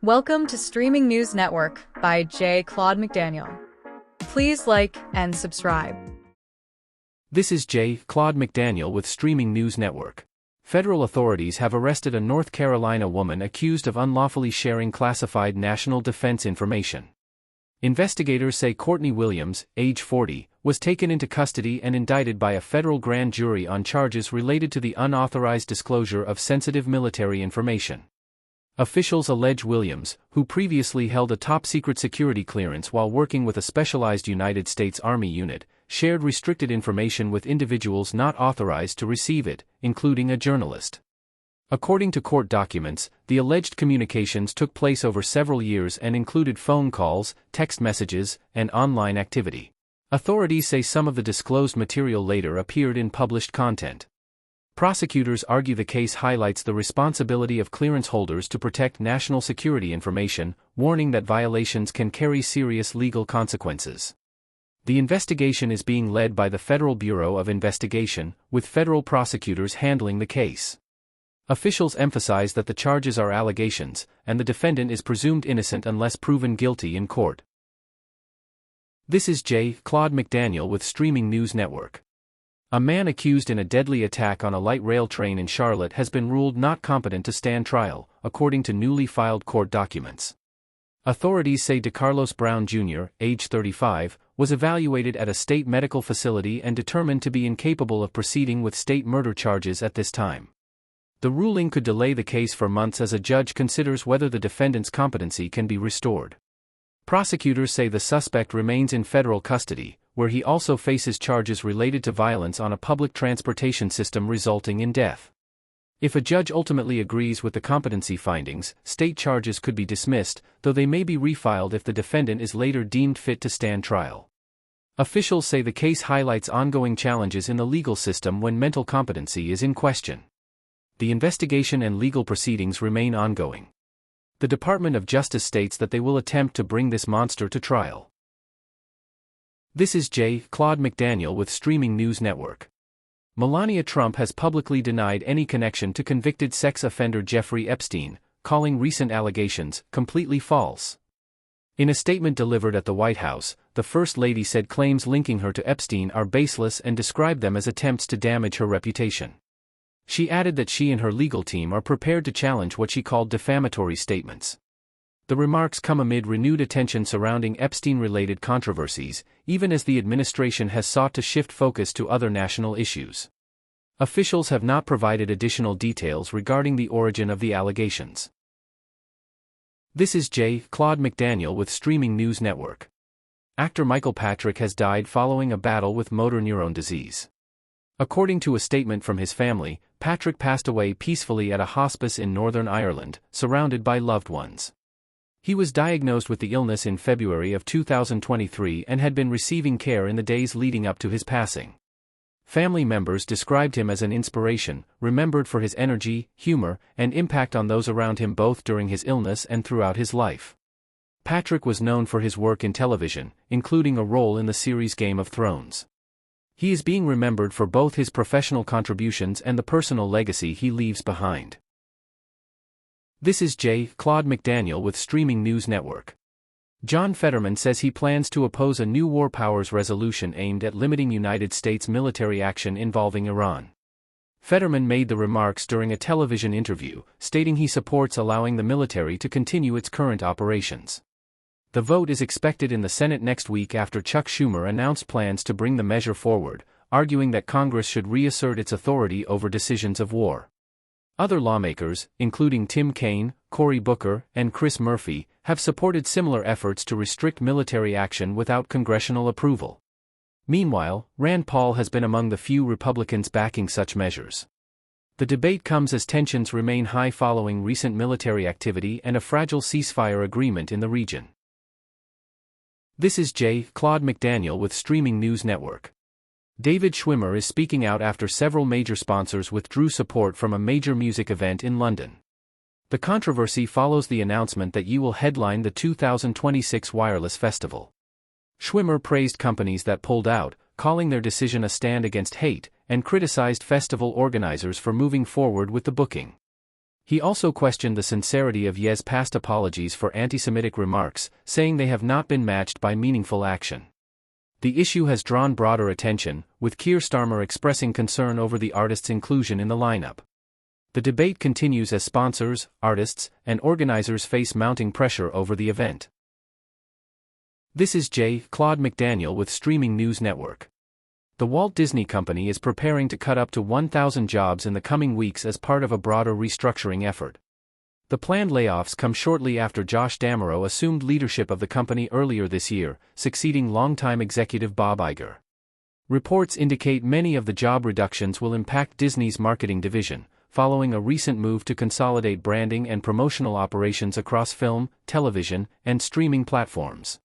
Welcome to Streaming News Network by Claude McDaniel. Please like and subscribe. This is Claude McDaniel with Streaming News Network. Federal authorities have arrested a North Carolina woman accused of unlawfully sharing classified national defense information. Investigators say Courtney Williams, age 40, was taken into custody and indicted by a federal grand jury on charges related to the unauthorized disclosure of sensitive military information. Officials allege Williams, who previously held a top-secret security clearance while working with a specialized United States Army unit, shared restricted information with individuals not authorized to receive it, including a journalist. According to court documents, the alleged communications took place over several years and included phone calls, text messages, and online activity. Authorities say some of the disclosed material later appeared in published content. Prosecutors argue the case highlights the responsibility of clearance holders to protect national security information, warning that violations can carry serious legal consequences. The investigation is being led by the Federal Bureau of Investigation, with federal prosecutors handling the case. Officials emphasize that the charges are allegations, and the defendant is presumed innocent unless proven guilty in court. This is Claude McDaniel with Streaming News Network. A man accused in a deadly attack on a light rail train in Charlotte has been ruled not competent to stand trial, according to newly filed court documents. Authorities say DeCarlos Brown Jr., age 35, was evaluated at a state medical facility and determined to be incapable of proceeding with state murder charges at this time. The ruling could delay the case for months as a judge considers whether the defendant's competency can be restored. Prosecutors say the suspect remains in federal custody, where he also faces charges related to violence on a public transportation system resulting in death. If a judge ultimately agrees with the competency findings, state charges could be dismissed, though they may be refiled if the defendant is later deemed fit to stand trial. Officials say the case highlights ongoing challenges in the legal system when mental competency is in question. The investigation and legal proceedings remain ongoing. The Department of Justice states that they will attempt to bring this monster to trial. This is Claude McDaniel with Streaming News Network. Melania Trump has publicly denied any connection to convicted sex offender Jeffrey Epstein, calling recent allegations completely false. In a statement delivered at the White House, the First Lady said claims linking her to Epstein are baseless and described them as attempts to damage her reputation. She added that she and her legal team are prepared to challenge what she called defamatory statements. The remarks come amid renewed attention surrounding Epstein-related controversies, even as the administration has sought to shift focus to other national issues. Officials have not provided additional details regarding the origin of the allegations. This is Claude McDaniel with Streaming News Network. Actor Michael Patrick has died following a battle with motor neuron disease. According to a statement from his family, Patrick passed away peacefully at a hospice in Northern Ireland, surrounded by loved ones. He was diagnosed with the illness in February of 2023 and had been receiving care in the days leading up to his passing. Family members described him as an inspiration, remembered for his energy, humor, and impact on those around him both during his illness and throughout his life. Patrick was known for his work in television, including a role in the series Game of Thrones. He is being remembered for both his professional contributions and the personal legacy he leaves behind. This is Claude McDaniel with Streaming News Network. John Fetterman says he plans to oppose a new war powers resolution aimed at limiting United States military action involving Iran. Fetterman made the remarks during a television interview, stating he supports allowing the military to continue its current operations. The vote is expected in the Senate next week after Chuck Schumer announced plans to bring the measure forward, arguing that Congress should reassert its authority over decisions of war. Other lawmakers, including Tim Kaine, Cory Booker, and Chris Murphy, have supported similar efforts to restrict military action without congressional approval. Meanwhile, Rand Paul has been among the few Republicans backing such measures. The debate comes as tensions remain high following recent military activity and a fragile ceasefire agreement in the region. This is Claude McDaniel with Streaming News Network. David Schwimmer is speaking out after several major sponsors withdrew support from a major music event in London. The controversy follows the announcement that Ye will headline the 2026 Wireless Festival. Schwimmer praised companies that pulled out, calling their decision a stand against hate, and criticized festival organizers for moving forward with the booking. He also questioned the sincerity of Ye's past apologies for anti-Semitic remarks, saying they have not been matched by meaningful action. The issue has drawn broader attention, with Keir Starmer expressing concern over the artist's inclusion in the lineup. The debate continues as sponsors, artists, and organizers face mounting pressure over the event. This is Claude McDaniel with Streaming News Network. The Walt Disney Company is preparing to cut up to 1,000 jobs in the coming weeks as part of a broader restructuring effort. The planned layoffs come shortly after Josh D'Amaro assumed leadership of the company earlier this year, succeeding longtime executive Bob Iger. Reports indicate many of the job reductions will impact Disney's marketing division, following a recent move to consolidate branding and promotional operations across film, television, and streaming platforms.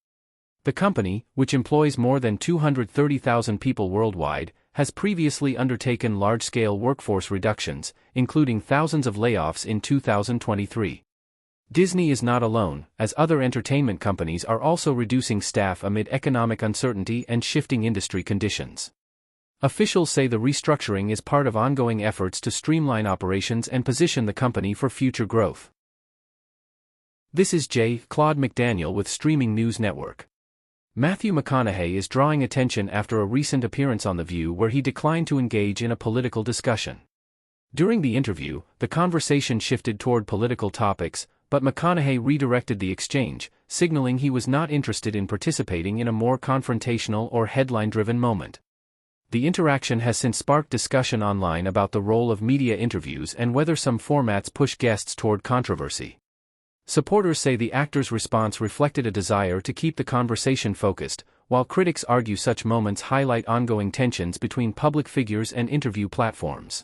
The company, which employs more than 230,000 people worldwide, has previously undertaken large-scale workforce reductions, including thousands of layoffs in 2023. Disney is not alone, as other entertainment companies are also reducing staff amid economic uncertainty and shifting industry conditions. Officials say the restructuring is part of ongoing efforts to streamline operations and position the company for future growth. This is Claude McDaniel with Streaming News Network. Matthew McConaughey is drawing attention after a recent appearance on The View where he declined to engage in a political discussion. During the interview, the conversation shifted toward political topics, but McConaughey redirected the exchange, signaling he was not interested in participating in a more confrontational or headline-driven moment. The interaction has since sparked discussion online about the role of media interviews and whether some formats push guests toward controversy. Supporters say the actor's response reflected a desire to keep the conversation focused, while critics argue such moments highlight ongoing tensions between public figures and interview platforms.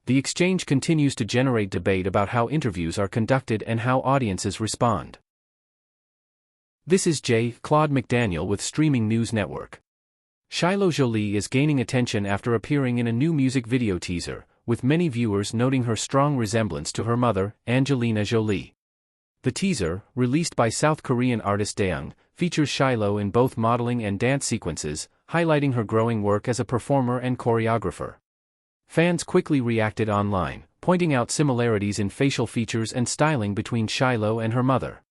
The exchange continues to generate debate about how interviews are conducted and how audiences respond. This is Claude McDaniel with Streaming News Network. Shiloh Jolie is gaining attention after appearing in a new music video teaser, with many viewers noting her strong resemblance to her mother, Angelina Jolie. The teaser, released by South Korean artist Daeung, features Shiloh in both modeling and dance sequences, highlighting her growing work as a performer and choreographer. Fans quickly reacted online, pointing out similarities in facial features and styling between Shiloh and her mother.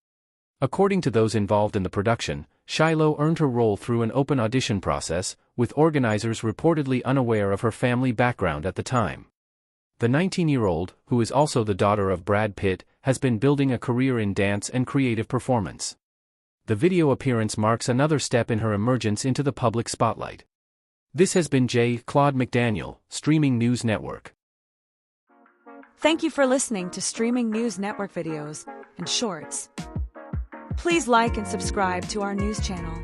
According to those involved in the production, Shiloh earned her role through an open audition process, with organizers reportedly unaware of her family background at the time. The 19-year-old, who is also the daughter of Brad Pitt, has been building a career in dance and creative performance. The video appearance marks another step in her emergence into the public spotlight. This has been Claude McDaniel, Streaming News Network. Thank you for listening to Streaming News Network videos and shorts. Please like and subscribe to our news channel.